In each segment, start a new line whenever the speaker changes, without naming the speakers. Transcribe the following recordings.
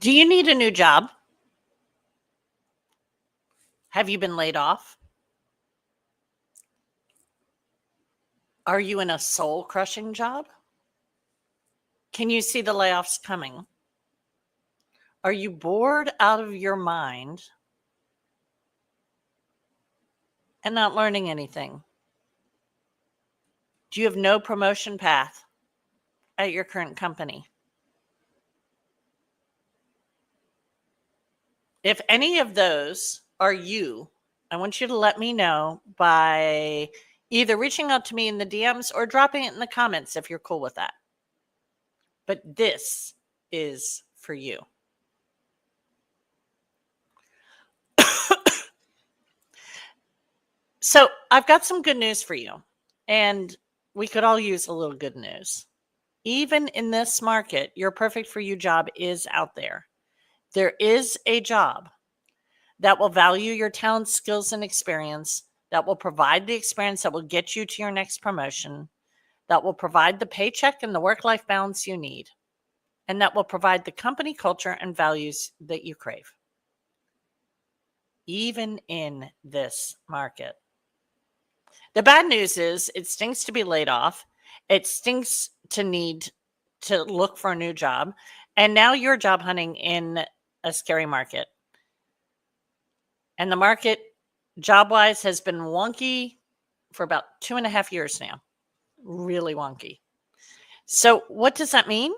Do you need a new job? Have you been laid off? Are you in a soul crushing job? Can you see the layoffs coming? Are you bored out of your mind and not learning anything? Do you have no promotion path at your current company? If any of those are you, I want you to let me know by either reaching out to me in the DMs or dropping it in the comments if you're cool with that. But this is for you. So I've got some good news for you, and we could all use a little good news. Even in this market, your perfect for you job is out there. There is a job that will value your talent, skills, and experience, that will provide the experience that will get you to your next promotion, that will provide the paycheck and the work-life balance you need, and that will provide the company culture and values that you crave. Even in this market. The bad news is it stinks to be laid off. It stinks to need to look for a new job. And now you're job hunting in a scary market. And the market, job-wise, has been wonky for about 2.5 years now. Really wonky. So what does that mean?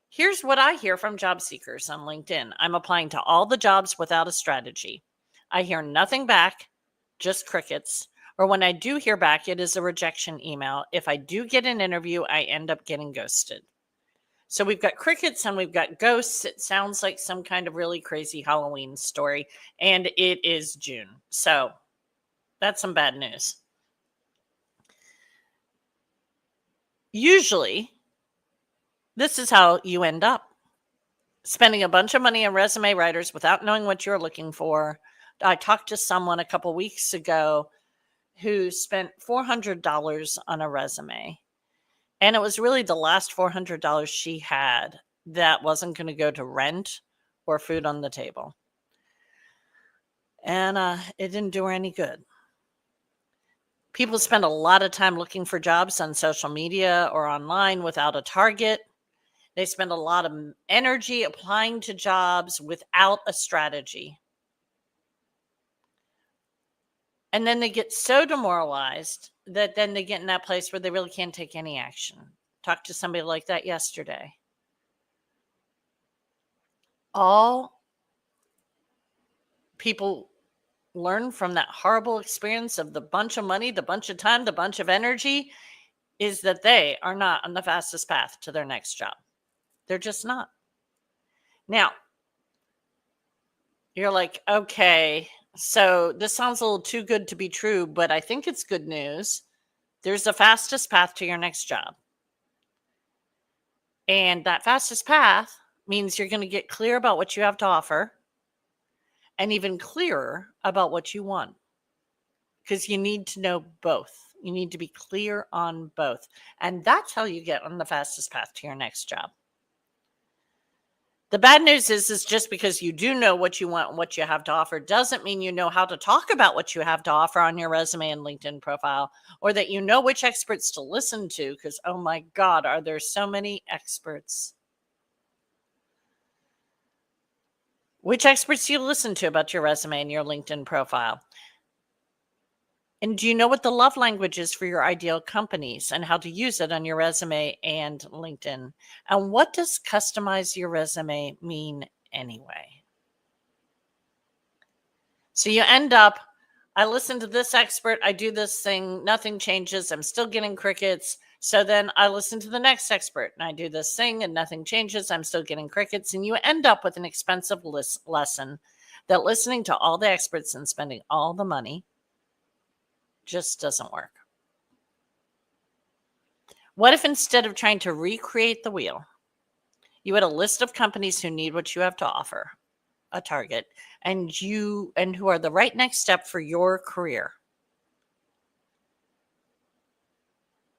Here's what I hear from job seekers on LinkedIn. I'm applying to all the jobs without a strategy. I hear nothing back, just crickets. Or when I do hear back, it is a rejection email. If I do get an interview, I end up getting ghosted. So we've got crickets and we've got ghosts. It sounds like some kind of really crazy Halloween story. And it is June. So that's some bad news. Usually, this is how you end up. Spending a bunch of money on resume writers without knowing what you're looking for. I talked to someone a couple weeks ago who spent $400 on a resume. And it was really the last $400 she had that wasn't going to go to rent or food on the table. And it didn't do her any good. People spend a lot of time looking for jobs on social media or online without a target. They spend a lot of energy applying to jobs without a strategy. And then they get so demoralized that then they get in that place where they really can't take any action. Talked to somebody like that yesterday. All people learn from that horrible experience of the bunch of money, the bunch of time, the bunch of energy, is that they are not on the fastest path to their next job. They're just not. Now, you're like, okay, so this sounds a little too good to be true, but I think it's good news. There's a fastest path to your next job. And that fastest path means you're going to get clear about what you have to offer and even clearer about what you want. Because you need to know both. You need to be clear on both. And that's how you get on the fastest path to your next job. The bad news is just because you do know what you want and what you have to offer doesn't mean you know how to talk about what you have to offer on your resume and LinkedIn profile, or that you know which experts to listen to, because, oh my God, are there so many experts? Which experts do you listen to about your resume and your LinkedIn profile? And do you know what the love language is for your ideal companies and how to use it on your resume and LinkedIn? And what does customize your resume mean anyway? So you end up, I listen to this expert, I do this thing, nothing changes, I'm still getting crickets. So then I listen to the next expert and I do this thing and nothing changes, I'm still getting crickets. And you end up with an expensive lesson that listening to all the experts and spending all the money just doesn't work. What if instead of trying to recreate the wheel, you had a list of companies who need what you have to offer, a target, and who are the right next step for your career?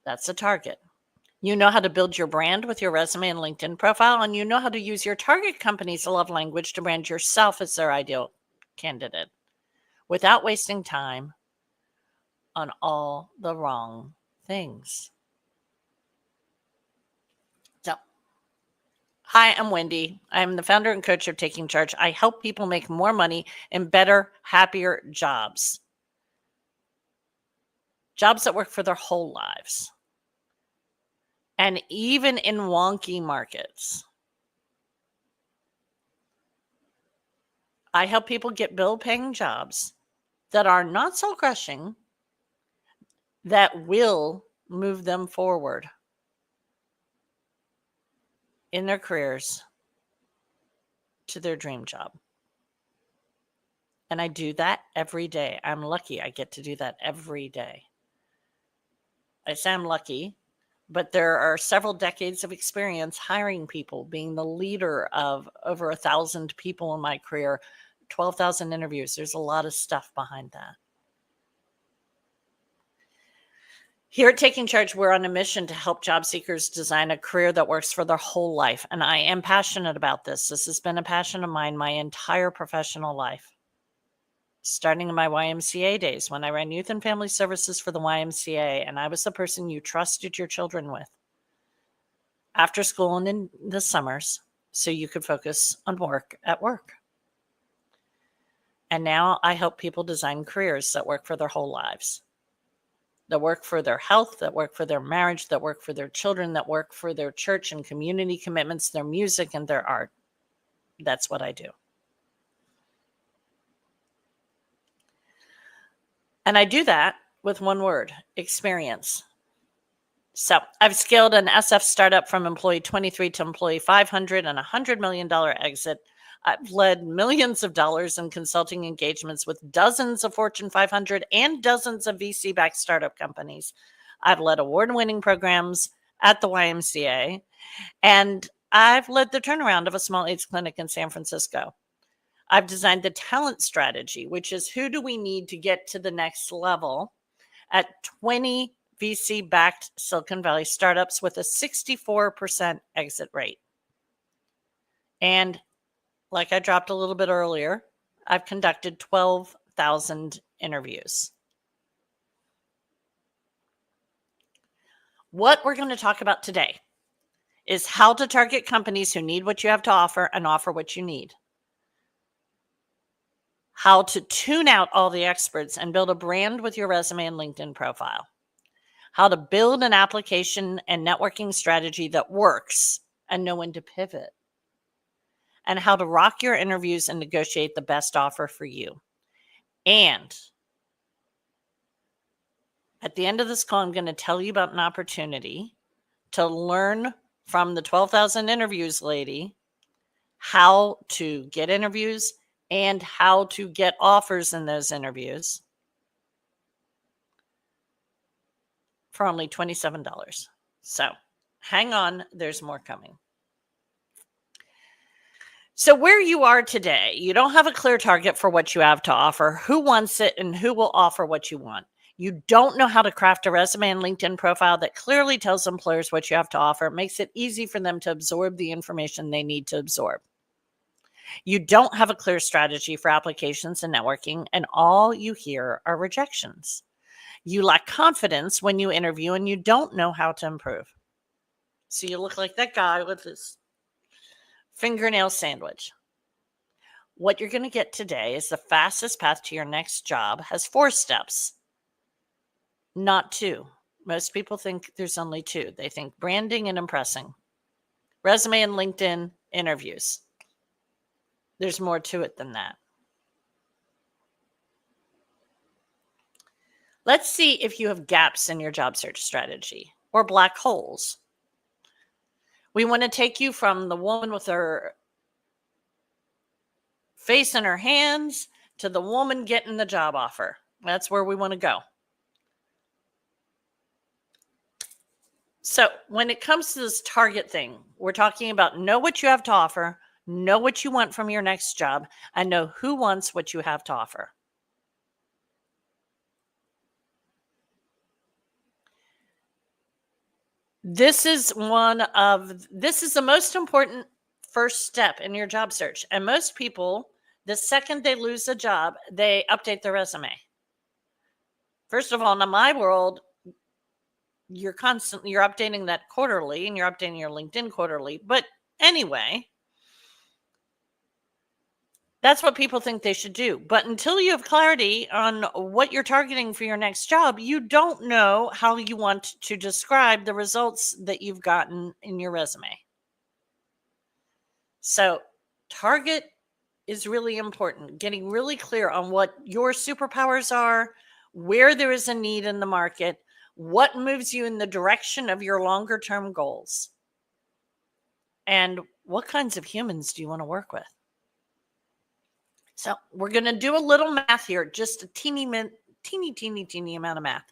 That's a target. You know how to build your brand with your resume and LinkedIn profile, and you know how to use your target company's love language to brand yourself as their ideal candidate without wasting time on all the wrong things. So, hi, I'm Wendy. I'm the founder and coach of Taking Charge. I help people make more money in better, happier jobs. Jobs that work for their whole lives. And even in wonky markets. I help people get bill-paying jobs that are not so crushing, that will move them forward in their careers to their dream job. And I do that every day. I'm lucky I get to do that every day. I say I'm lucky, but there are several decades of experience hiring people, being the leader of over 1,000 people in my career, 12,000 interviews. There's a lot of stuff behind that. Here at Taking Charge, we're on a mission to help job seekers design a career that works for their whole life. And I am passionate about this. This has been a passion of mine my entire professional life. Starting in my YMCA days when I ran youth and family services for the YMCA, and I was the person you trusted your children with after school and in the summers so you could focus on work at work. And now I help people design careers that work for their whole lives, that work for their health, that work for their marriage, that work for their children, that work for their church and community commitments, their music and their art. That's what I do. And I do that with one word: experience. So I've scaled an SF startup from employee 23 to employee 500 and $100 million exit. I've led millions of dollars in consulting engagements with dozens of Fortune 500 and dozens of VC-backed startup companies. I've led award-winning programs at the YMCA, and I've led the turnaround of a small AIDS clinic in San Francisco. I've designed the talent strategy, which is who do we need to get to the next level at 20 VC-backed Silicon Valley startups with a 64% exit rate. And like I dropped a little bit earlier, I've conducted 12,000 interviews. What we're going to talk about today is how to target companies who need what you have to offer and offer what you need. How to tune out all the experts and build a brand with your resume and LinkedIn profile. How to build an application and networking strategy that works and know when to pivot. And how to rock your interviews and negotiate the best offer for you. And at the end of this call, I'm going to tell you about an opportunity to learn from the 12,000 interviews lady how to get interviews and how to get offers in those interviews for only $27. So hang on, there's more coming. So where you are today, you don't have a clear target for what you have to offer, who wants it, and who will offer what you want. You don't know how to craft a resume and LinkedIn profile that clearly tells employers what you have to offer, makes it easy for them to absorb the information they need to absorb. You don't have a clear strategy for applications and networking, and all you hear are rejections. You lack confidence when you interview, and you don't know how to improve. So you look like that guy with his fingernail sandwich. What you're going to get today is the fastest path to your next job has 4 steps, not 2. Most people think there's only 2. They think branding and impressing, resume and LinkedIn, interviews. There's more to it than that. Let's see if you have gaps in your job search strategy or black holes. We want to take you from the woman with her face in her hands to the woman getting the job offer. That's where we want to go. So when it comes to this target thing, we're talking about know what you have to offer, know what you want from your next job, and know who wants what you have to offer. This is the most important first step in your job search. And most people, the second they lose a job, they update their resume. First of all, in my world, you're updating that quarterly, and you're updating your LinkedIn quarterly. But anyway, that's what people think they should do. But until you have clarity on what you're targeting for your next job, you don't know how you want to describe the results that you've gotten in your resume. So target is really important. Getting really clear on what your superpowers are, where there is a need in the market, what moves you in the direction of your longer term goals, and what kinds of humans do you want to work with. So we're going to do a little math here, just a teeny amount of math.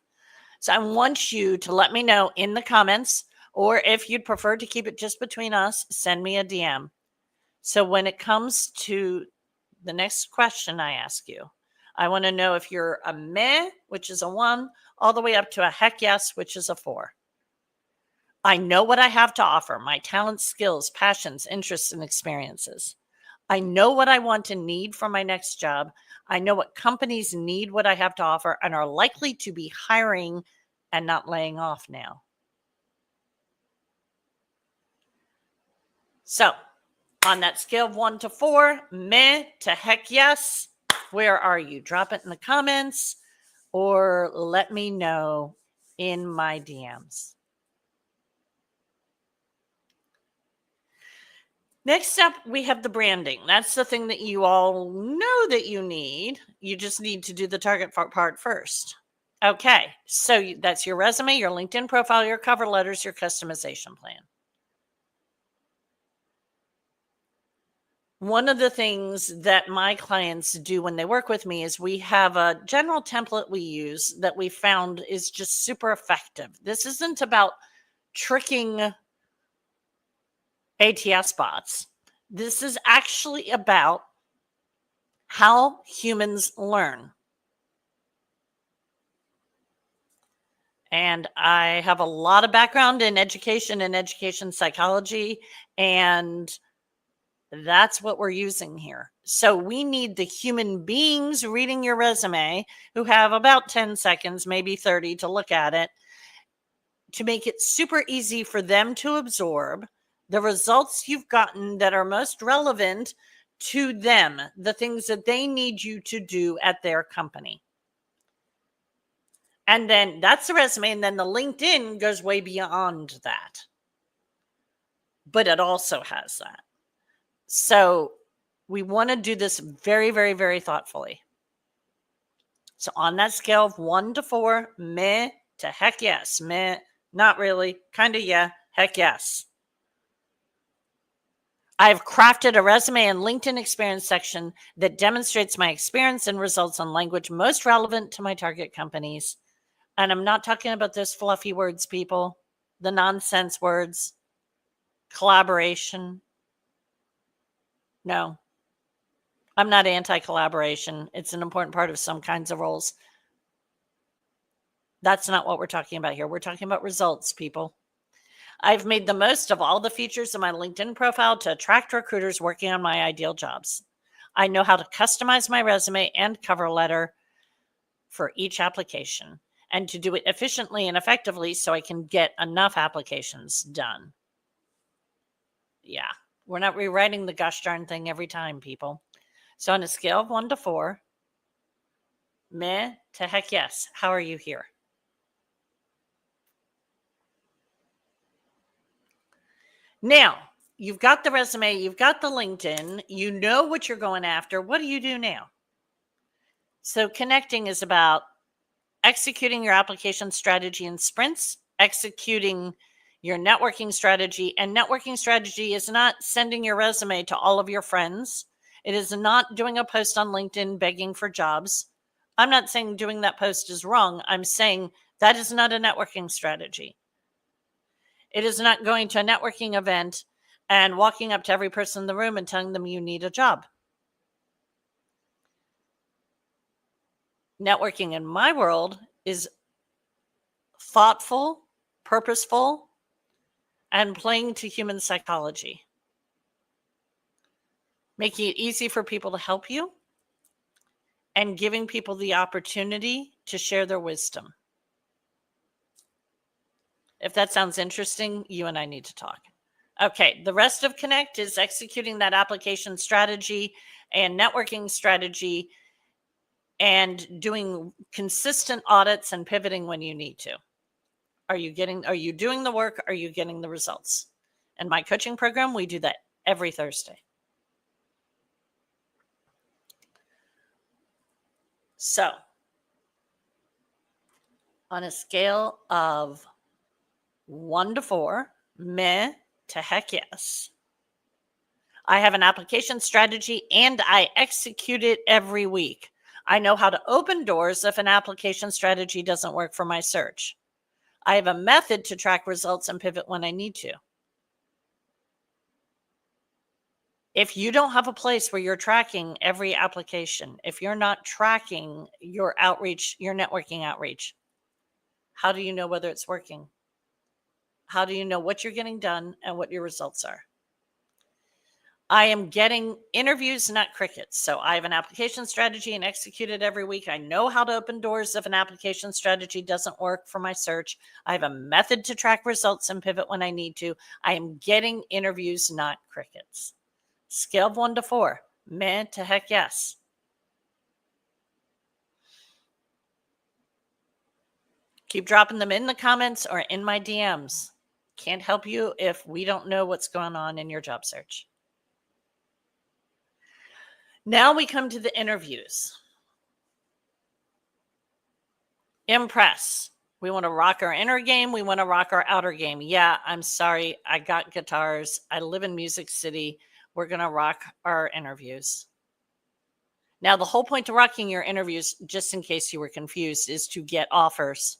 So I want you to let me know in the comments, or if you'd prefer to keep it just between us, send me a DM. So when it comes to the next question I ask you, I want to know if you're a meh, which is a 1, all the way up to a heck yes, which is a 4. I know what I have to offer, my talents, skills, passions, interests, and experiences. I know what I want and need for my next job. I know what companies need what I have to offer and are likely to be hiring and not laying off now. So on that scale of 1 to 4, meh to heck yes, where are you? Drop it in the comments or let me know in my DMs. Next up, we have the branding. That's the thing that you all know that you need. You just need to do the target part first. Okay, so that's your resume, your LinkedIn profile, your cover letters, your customization plan. One of the things that my clients do when they work with me is we have a general template we use that we found is just super effective. This isn't about tricking ATS bots. This is actually about how humans learn. And I have a lot of background in education and education psychology, and that's what we're using here. So we need the human beings reading your resume who have about 10 seconds, maybe 30 to look at it, to make it super easy for them to absorb the results you've gotten that are most relevant to them, the things that they need you to do at their company. And then that's the resume. And then the LinkedIn goes way beyond that. But it also has that. So we want to do this very, very, very thoughtfully. So on that scale of 1 to 4, meh to heck yes, meh, not really, kind of yeah, heck yes. I've crafted a resume and LinkedIn experience section that demonstrates my experience and results on language most relevant to my target companies. And I'm not talking about those fluffy words, people, the nonsense words, collaboration. No, I'm not anti-collaboration. It's an important part of some kinds of roles. That's not what we're talking about here. We're talking about results, people. I've made the most of all the features in my LinkedIn profile to attract recruiters working on my ideal jobs. I know how to customize my resume and cover letter for each application and to do it efficiently and effectively so I can get enough applications done. Yeah, we're not rewriting the gosh darn thing every time, people. So on a scale of 1 to 4, meh to heck yes, how are you here? Now, you've got the resume, you've got the LinkedIn, you know what you're going after. What do you do now? So connecting is about executing your application strategy in sprints, executing your networking strategy. And networking strategy is not sending your resume to all of your friends. It is not doing a post on LinkedIn begging for jobs. I'm not saying doing that post is wrong. I'm saying that is not a networking strategy. It is not going to a networking event and walking up to every person in the room and telling them you need a job. Networking in my world is thoughtful, purposeful, and playing to human psychology, making it easy for people to help you, and giving people the opportunity to share their wisdom. If that sounds interesting, you and I need to talk. Okay, the rest of Connect is executing that application strategy and networking strategy and doing consistent audits and pivoting when you need to. Are you doing the work? Are you getting the results? In my coaching program, we do that every Thursday. So, on a scale of 1 to 4, meh to heck yes, I have an application strategy and I execute it every week. I know how to open doors if an application strategy doesn't work for my search. I have a method to track results and pivot when I need to. If you don't have a place where you're tracking every application, if you're not tracking your outreach, your networking outreach, how do you know whether it's working? How do you know what you're getting done and what your results are? I am getting interviews, not crickets. So I have an application strategy and execute it every week. I know how to open doors if an application strategy doesn't work for my search. I have a method to track results and pivot when I need to. I am getting interviews, not crickets. Scale of 1 to 4, meh to heck yes. Keep dropping them in the comments or in my DMs. Can't help you if we don't know what's going on in your job search. Now we come to the interviews. Impress. We want to rock our inner game. We want to rock our outer game. Yeah, I'm sorry. I got guitars. I live in Music City. We're going to rock our interviews. Now, the whole point to rocking your interviews, just in case you were confused, is to get offers.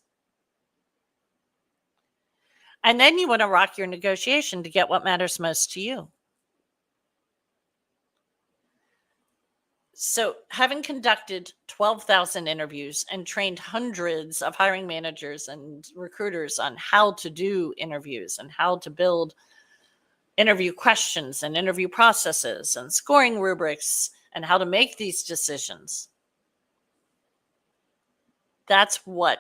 And then you want to rock your negotiation to get what matters most to you. So, having conducted 12,000 interviews and trained hundreds of hiring managers and recruiters on how to do interviews and how to build interview questions and interview processes and scoring rubrics and how to make these decisions, that's what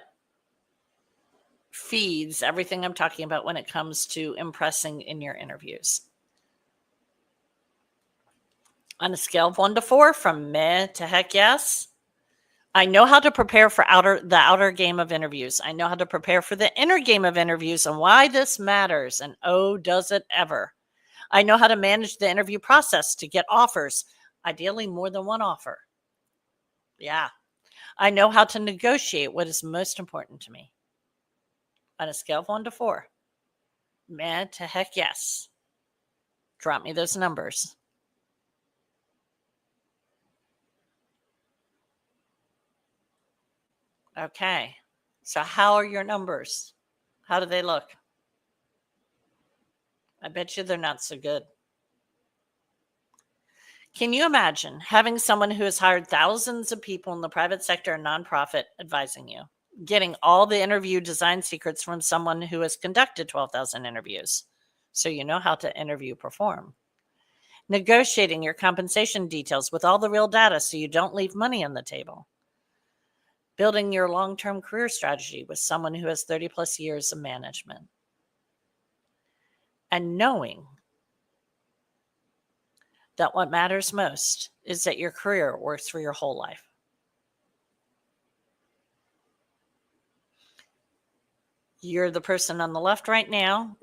feeds everything I'm talking about when it comes to impressing in your interviews. On a scale of 1 to 4, from meh to heck yes, I know how to prepare for the outer game of interviews. I know how to prepare for the inner game of interviews and why this matters. And oh, does it ever? I know how to manage the interview process to get offers, ideally more than one offer. Yeah. I know how to negotiate what is most important to me. On a scale of 1 to 4, meh to heck yes. Drop me those numbers. Okay. So how are your numbers? How do they look? I bet you they're not so good. Can you imagine having someone who has hired thousands of people in the private sector and nonprofit advising you, getting all the interview design secrets from someone who has conducted 12,000 interviews, so you know how to interview perform, negotiating your compensation details with all the real data so you don't leave money on the table, building your long-term career strategy with someone who has 30 plus years of management, and knowing that what matters most is that your career works for your whole life. You're the person on the left right now.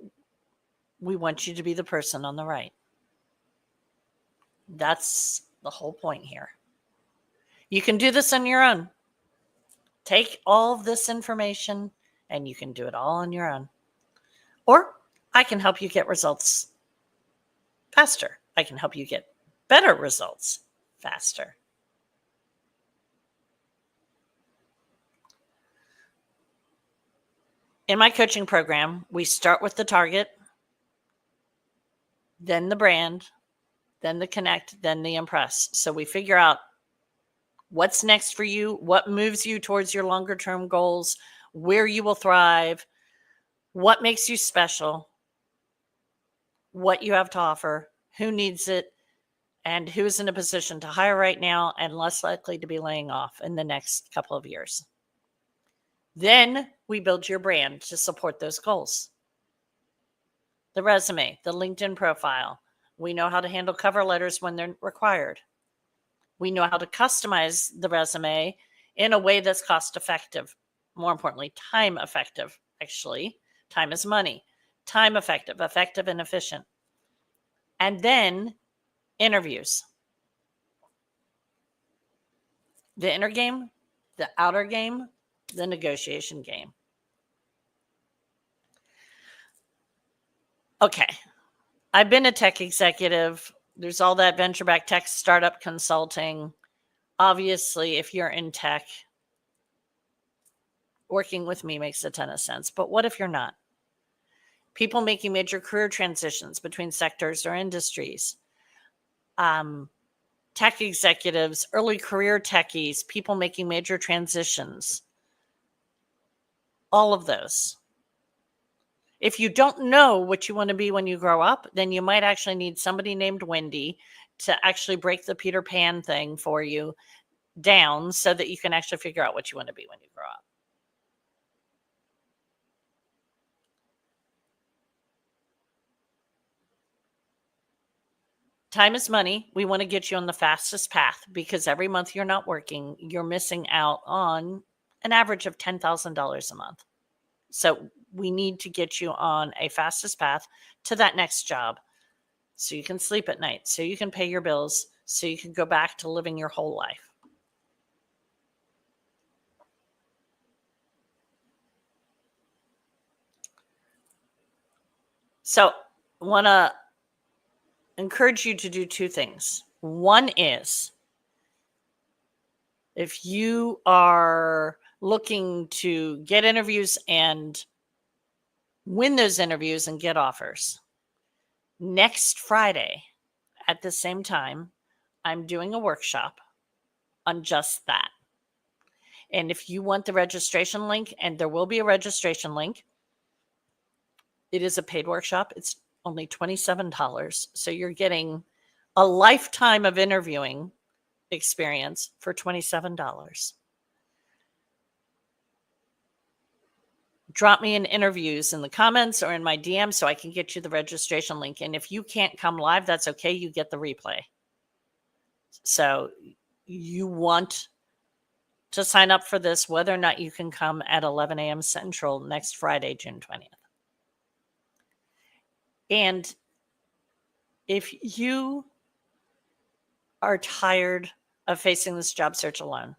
We want you to be the person on the right. That's the whole point here. You can do this on your own. Take all of this information and you can do it all on your own. Or I can help you get results faster. I can help you get better results faster. In my coaching program, we start with the target, then the brand, then the connect, then the impress. So we figure out what's next for you, what moves you towards your longer term goals, where you will thrive, what makes you special. what you have to offer, who needs it, and who's in a position to hire right now and less likely to be laying off in the next couple of years. Then we build your brand to support those goals. The resume, the LinkedIn profile. We know how to handle cover letters when they're required. We know how to customize the resume in a way that's cost effective. More importantly, time effective. Actually, time is money. Time effective and efficient. And then interviews. The inner game, the outer game, the negotiation game. Okay. I've been a tech executive. There's all that venture-backed tech startup consulting. Obviously, if you're in tech, working with me makes a ton of sense. But what if you're not? People making major career transitions between sectors or industries. Tech executives, early career techies, people making major transitions. All of those. If you don't know what you want to be when you grow up, then you might actually need somebody named Wendy to actually break the Peter Pan thing for you down so that you can actually figure out what you want to be when you grow up. Time is money. We want to get you on the fastest path because every month you're not working, you're missing out on an average of $10,000 a month. So we need to get you on a fastest path to that next job so you can sleep at night, so you can pay your bills, so you can go back to living your whole life. So I want to encourage you to do two things. One is if you are looking to get interviews and win those interviews and get offers, next Friday at the same time, I'm doing a workshop on just that. And if you want the registration link, and there will be a registration link, it is a paid workshop. It's only $27. So you're getting a lifetime of interviewing experience for $27. Drop me in interviews in the comments or in my DM so I can get you the registration link. And if you can't come live, that's okay. You get the replay. So you want to sign up for this, whether or not you can come at 11 a.m. Central next Friday, June 20th. And if you are tired of facing this job search alone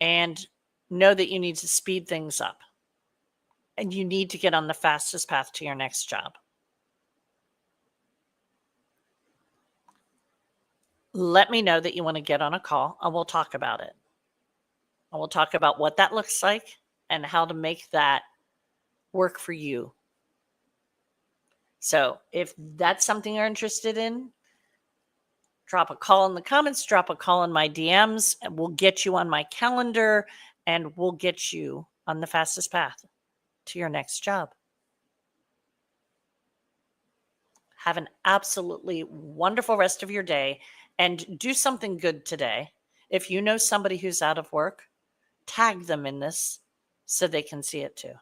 and know that you need to speed things up and you need to get on the fastest path to your next job, let me know that you want to get on a call and we'll talk about it. And we'll talk about what that looks like and how to make that work for you. So if that's something you're interested in, drop a call in the comments, drop a call in my DMs, and we'll get you on my calendar and we'll get you on the fastest path to your next job. Have an absolutely wonderful rest of your day and do something good today. If you know somebody who's out of work, tag them in this so they can see it too.